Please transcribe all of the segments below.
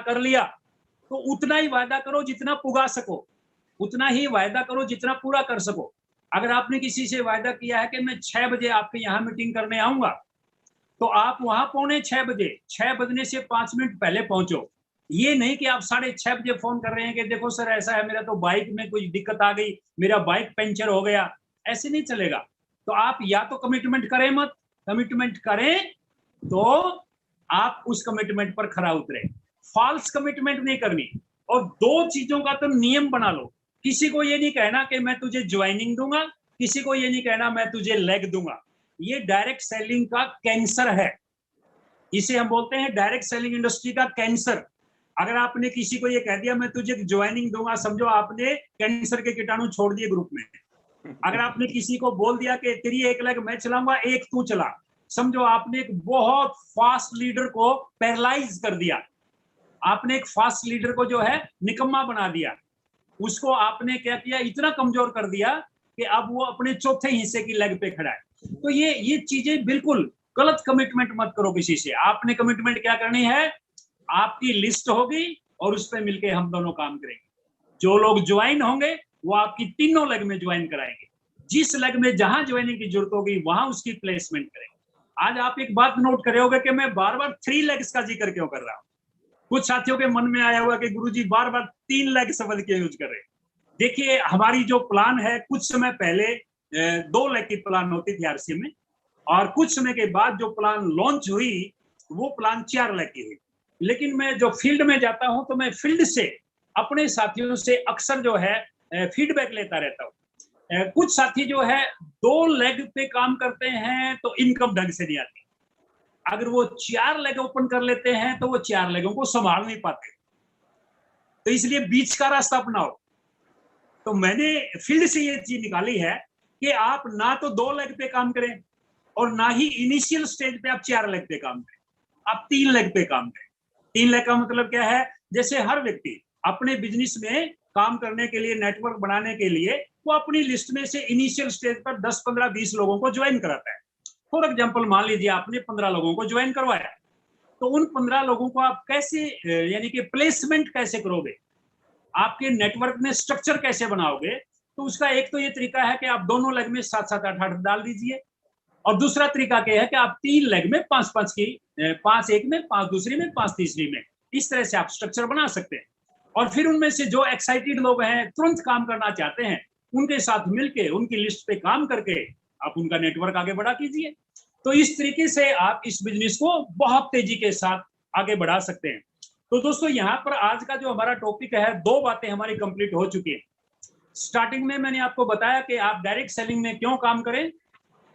कर लिया तो उतना ही वायदा करो जितना पुगा सको, उतना ही वायदा करो जितना पूरा कर सको। अगर आपने किसी से वायदा किया है कि मैं 6 बजे आपके यहाँ मीटिंग करने आऊंगा, तो आप वहां पौने 6 बजे, 6 बजने से 5 मिनट पहले पहुंचो। ये नहीं कि आप 6:30 बजे फोन कर रहे हैं कि देखो सर ऐसा है, मेरा तो बाइक में कुछ दिक्कत आ गई, मेरा बाइक पंचर हो गया। ऐसे नहीं चलेगा। तो आप या तो कमिटमेंट करें मत, कमिटमेंट करें तो आप उस कमिटमेंट पर खरा उतरे, फॉल्स कमिटमेंट नहीं करनी। और 2 चीजों का तो नियम बना लो। किसी को ये नहीं कहना कि मैं तुझे ज्वाइनिंग दूंगा, किसी को ये नहीं कहना मैं तुझे लेग दूंगा। ये डायरेक्ट सेलिंग का कैंसर है। इसे हम बोलते हैं डायरेक्ट सेलिंग इंडस्ट्री का कैंसर। अगर आपने किसी को ये कह दिया मैं तुझे ज्वाइनिंग दूंगा, समझो आपने कैंसर के कीटाणु छोड़ दिए ग्रुप में। अगर आपने किसी को बोल दिया कि तेरी 1 लेग मैं चलाऊंगा, 1 तू चला, समझो आपने एक बहुत फास्ट लीडर को पैरालाइज कर दिया। आपने एक फास्ट लीडर को जो है निकम्मा बना दिया। उसको आपने क्या किया, इतना कमजोर कर दिया कि अब वो अपने चौथे हिस्से की लेग पे खड़ा है। तो ये चीजें बिल्कुल गलत कमिटमेंट मत करो किसी से। आपने कमिटमेंट क्या करनी है, आपकी लिस्ट होगी और उस पर मिलके हम दोनों काम करेंगे। जो लोग ज्वाइन होंगे वो आपकी तीनों लेग में ज्वाइन कराएंगे। जिस लेग में जहां ज्वाइनिंग की जरूरत होगी वहां उसकी प्लेसमेंट करेंगे। आज आप एक बात नोट करे होगे कि मैं बार बार 3 लेग्स का जिक्र क्यों कर रहा हूं। कुछ साथियों के मन में आया हुआ कि गुरुजी बार बार 3 लेग शब्द क्यों यूज कर रहे हैं। देखिए हमारी जो प्लान है, कुछ समय पहले 2 लेग की प्लान होती थी आरसी में, और कुछ समय के बाद जो प्लान लॉन्च हुई वो प्लान 4 लेग की हुई। लेकिन मैं जो फील्ड में जाता हूं तो मैं फील्ड से अपने साथियों से अक्सर जो है फीडबैक लेता रहता हूं। कुछ साथी जो है 2 लेग पे काम करते हैं तो इनकम ढंग से नहीं आती। अगर वो 4 लेग ओपन कर लेते हैं तो वो 4 लेगों को संभाल नहीं पाते। तो इसलिए बीच का रास्ता अपनाओ। तो मैंने फील्ड से ये चीज निकाली है कि आप ना तो 2 लेग पे काम करें और ना ही इनिशियल स्टेज पे आप 4 लेग पे काम करें, आप 3 लेग पे काम करें। 3 लेग का मतलब क्या है, जैसे हर व्यक्ति अपने बिजनेस में काम करने के लिए, नेटवर्क बनाने के लिए वो अपनी लिस्ट में से इनिशियल स्टेज पर 10, 15, 20 लोगों को ज्वाइन कराता है। फॉर एग्जाम्पल मान लीजिए आपने 15 लोगों को ज्वाइन करवाया, तो उन 15 लोगों को आप कैसे यानी कि प्लेसमेंट कैसे करोगे, आपके नेटवर्क में स्ट्रक्चर कैसे बनाओगे। तो उसका एक तो ये तरीका है कि आप दोनों लेग में 7, 7, 8, 8 डाल दीजिए। और दूसरा तरीका क्या है कि आप 3 लेग में 5, 5 की, 5 एक में, 5 दूसरी में, 5 तीसरी में, इस तरह से आप स्ट्रक्चर बना सकते हैं। और फिर उनमें से जो एक्साइटेड लोग हैं, तुरंत काम करना चाहते हैं, उनके साथ मिलके उनकी लिस्ट पे काम करके आप उनका नेटवर्क आगे बढ़ा कीजिए। तो इस तरीके से आप इस बिजनेस को बहुत तेजी के साथ आगे बढ़ा सकते हैं। तो दोस्तों यहाँ पर आज का जो हमारा टॉपिक है, 2 बातें हमारी कंप्लीट हो चुकी है। स्टार्टिंग में मैंने आपको बताया कि आप डायरेक्ट सेलिंग में क्यों काम करें,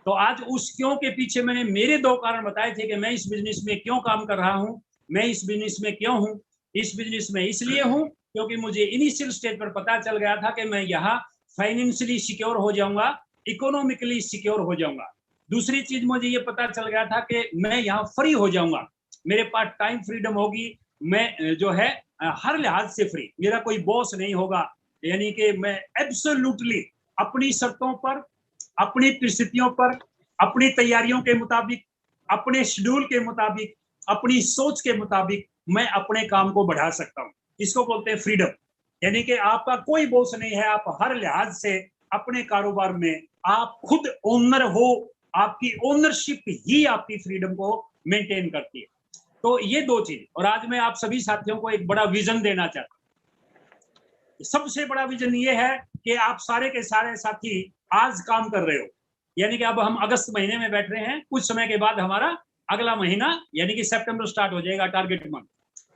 तो आज उस क्यों के पीछे मैंने मेरे 2 कारण बताए थे कि मैं इस बिजनेस में क्यों काम कर रहा हूं, मैं इस बिजनेस में क्यों हूं। इस बिजनेस में इसलिए हूं क्योंकि मुझे इनिशियल स्टेज पर पता चल गया था कि मैं यहाँ फाइनेंशियली सिक्योर हो जाऊंगा, इकोनॉमिकली सिक्योर हो जाऊंगा। दूसरी चीज मुझे ये पता चल गया था कि मैं यहाँ फ्री हो जाऊंगा, मेरे पास टाइम फ्रीडम होगी, मैं जो है हर लिहाज से फ्री, मेरा कोई बॉस नहीं होगा। यानी कि मैं एब्सोल्युटली अपनी शर्तों पर, अपनी परिस्थितियों पर, अपनी तैयारियों के मुताबिक, अपने शेड्यूल के मुताबिक, अपनी सोच के मुताबिक मैं अपने काम को बढ़ा सकता हूँ। इसको बोलते हैं फ्रीडम। यानी कि आपका कोई बॉस नहीं है, आप हर लिहाज से अपने कारोबार में आप खुद ओनर हो, आपकी ओनरशिप ही आपकी फ्रीडम को मेंटेन करती है। तो ये 2 चीज। और आज मैं आप सभी साथियों को एक बड़ा विजन देना चाहता हूँ। सबसे बड़ा विजन ये है कि आप सारे के सारे साथी आज काम कर रहे हो। यानी कि अब हम अगस्त महीने में बैठ रहे हैं, कुछ समय के बाद हमारा अगला महीना यानी कि सितंबर स्टार्ट हो जाएगा, टारगेट मंथ।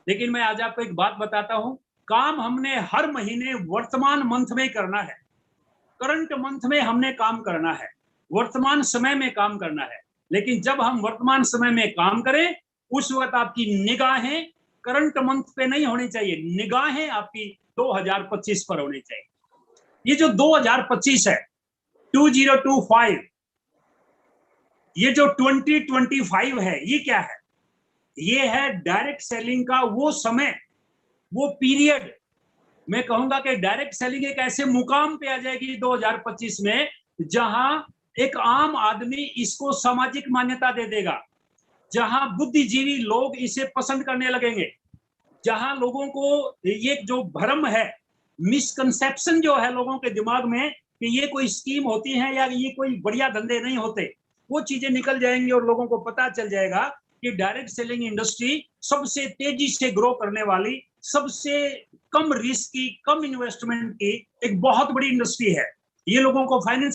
लेकिन मैं आज आपको एक बात बताता हूं, काम हमने हर महीने वर्तमान मंथ में करना है, करंट मंथ में हमने काम करना है, वर्तमान समय में काम करना है। लेकिन जब हम वर्तमान समय में काम करें उस वक्त आपकी निगाहें करंट मंथ पे नहीं होनी चाहिए, निगाहें आपकी 2025 पर होनी चाहिए। ये जो 2025 है 2025, ये जो 2025 है, ये क्या है, ये है डायरेक्ट सेलिंग का वो समय, वो पीरियड। मैं कहूंगा कि डायरेक्ट सेलिंग एक ऐसे मुकाम पे आ जाएगी 2025 में जहां एक आम आदमी इसको सामाजिक मान्यता दे देगा, जहां बुद्धिजीवी लोग इसे पसंद करने लगेंगे, जहां लोगों को ये जो भ्रम है, मिसकंसेप्शन जो है लोगों के दिमाग में कि ये कोई स्कीम होती है या ये कोई बढ़िया धंधे नहीं होते, वो चीजें निकल जाएंगी और लोगों को पता चल जाएगा कि डायरेक्ट सेलिंग इंडस्ट्री सबसे तेजी से ग्रो करने वाली, सबसे कम रिस्क की, कम इन्वेस्टमेंट की एक बहुत बड़ी इंडस्ट्री है। ये लोगों को फाइनेंस